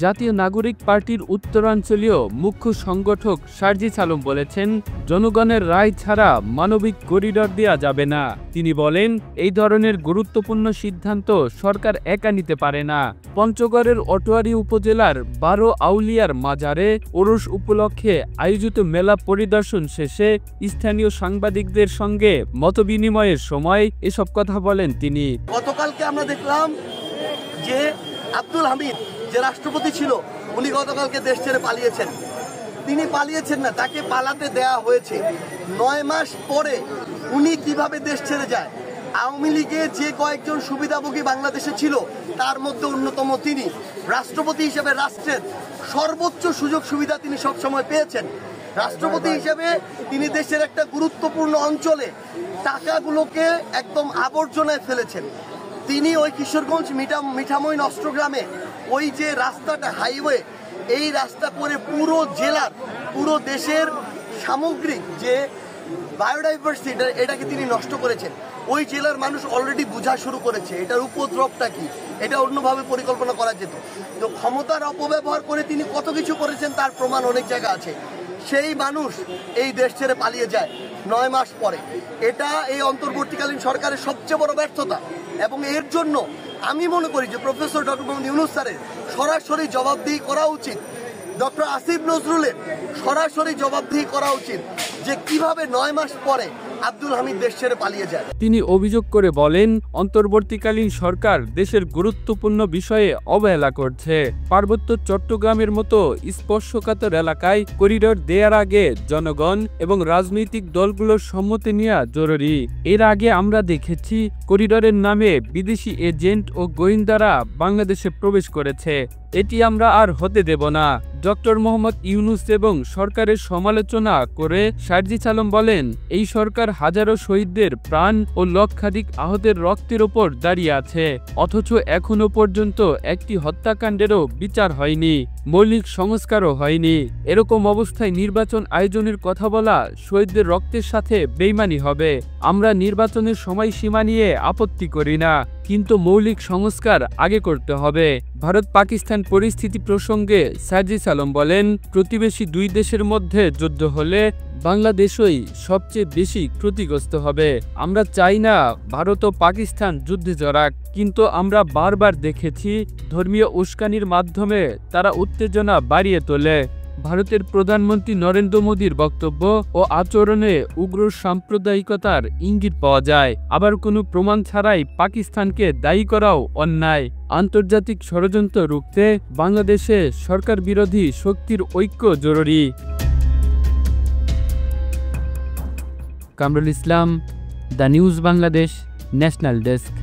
জাতীয় নাগরিক পার্টির উত্তরাঞ্চলীয় মুখ্য সংগঠক সার্জিস আলম বলেছেন, জনগণের রায় ছাড়া মানবিক করিডর দেওয়া যাবে না। তিনি বলেন, এই ধরনের গুরুত্বপূর্ণ সিদ্ধান্ত সরকার একা নিতে পারে না। পঞ্চগড়ের অটোয়ারী উপজেলার ১২ আউলিয়ার মাজারে ওরস উপলক্ষে আয়োজিত মেলা পরিদর্শন শেষে স্থানীয় সাংবাদিকদের সঙ্গে মতবিনিময়ের সময় এসব কথা বলেন তিনি। গতকালকে আমরা দেখলাম যে আব্দুল হামিদ যে রাষ্ট্রপতি ছিল, উনি গতকালকে দেশ ছেড়ে পালিয়েছেন। তিনি পালিয়েছেন না, তাকে পালাতে দেয়া হয়েছে। ৯ মাস পরে উনি কিভাবে দেশ ছেড়ে যায়? আওয়ামী লীগে যে কয়েকজন সুবিধাভোগী বাংলাদেশে ছিল তার মধ্যে অন্যতম তিনি। রাষ্ট্রপতি হিসেবে রাষ্ট্রের সর্বোচ্চ সুযোগ সুবিধা তিনি সবসময় পেয়েছেন। রাষ্ট্রপতি হিসেবে তিনি দেশের একটা গুরুত্বপূর্ণ অঞ্চলে টাকাগুলোকে একদম আবর্জনায় ফেলেছেন। তিনি ওই কিশোরগঞ্জ মিঠামই নষ্টগ্রামে ওই যে রাস্তাটা হাইওয়ে, এই রাস্তা করে পুরো জেলার, পুরো দেশের সামগ্রিক যে বায়োডাইভার্সিটি এটাকে তিনি নষ্ট করেছেন। ওই জেলার মানুষ অলরেডি বোঝা শুরু করেছে এটার উপদ্রবটা কি, এটা অন্যভাবে পরিকল্পনা করা যেত। তো ক্ষমতার অপব্যবহার করে তিনি কত কিছু করেছেন তার প্রমাণ অনেক জায়গা আছে। সেই মানুষ এই দেশ ছেড়ে পালিয়ে যায় ৯ মাস পরে। এটা এই অন্তর্বর্তীকালীন সরকারের সবচেয়ে বড় ব্যর্থতা, এবং এর জন্য আমি মনে করি যে প্রফেসর ডক্টর মোহাম্মদ ইউনূস স্যারের সরাসরি জবাবদিহি করা উচিত। ডক্টর আসিফ নজরুলের সরাসরি জবাবদিহি করা উচিত যে কিভাবে ৯ মাস পরে আব্দুল হামিদ দেশ ছেড়ে পালিয়ে যায়। তিনি অভিযোগ করে বলেন, অন্তর্বর্তীকালীন সরকার দেশের গুরুত্বপূর্ণ বিষয়ে অবহেলা করছে। পার্বত্য চট্টগ্রামের মতো স্পর্শকাতর এলাকায় করিডর দেওয়ার আগে জনগণ এবং রাজনৈতিক দলগুলোর সম্মতি নেওয়া জরুরি। এর আগে আমরা দেখেছি করিডরের নামে বিদেশি এজেন্ট ও গোয়েন্দারা বাংলাদেশে প্রবেশ করেছে। এটি আমরা আর হতে দেব না। ডক্টর মোহাম্মদ ইউনূস এবং সরকারের সমালোচনা করে সার্জিস আলম বলেন, এই সরকার হাজারো শহীদদের প্রাণ ও লক্ষাধিক আহতের রক্তের ওপর দাঁড়িয়ে আছে, অথচ এখনো পর্যন্ত একটি হত্যাকাণ্ডেরও বিচার হয়নি, মৌলিক সংস্কারও হয়নি। এরকম অবস্থায় নির্বাচন আয়োজনের কথা বলা শহীদদের রক্তের সাথে বেইমানি হবে। আমরা নির্বাচনের সময়সীমা নিয়ে আপত্তি করি না, কিন্তু মৌলিক সংস্কার আগে করতে হবে। ভারত পাকিস্তান পরিস্থিতি প্রসঙ্গে সার্জিস আলম বলেন, প্রতিবেশী দুই দেশের মধ্যে যুদ্ধ হলে বাংলাদেশই সবচেয়ে বেশি ক্ষতিগ্রস্ত হবে। আমরা চাই না ভারত ও পাকিস্তান যুদ্ধে জড়াক, কিন্তু আমরা বারবার দেখেছি ধর্মীয় উস্কানির মাধ্যমে তারা উত্তেজনা বাড়িয়ে তোলে। ভারতের প্রধানমন্ত্রী নরেন্দ্র মোদীর বক্তব্য ও আচরণে উগ্র সাম্প্রদায়িকতার ইঙ্গিত পাওয়া যায়। আবার কোনো প্রমাণ ছাড়াই পাকিস্তানকে দায়ী করাও অন্যায়। আন্তর্জাতিক ষড়যন্ত্র রুখতে বাংলাদেশে সরকার বিরোধী শক্তির ঐক্য জরুরি। Kamrul Islam, the news Bangladesh, national desk.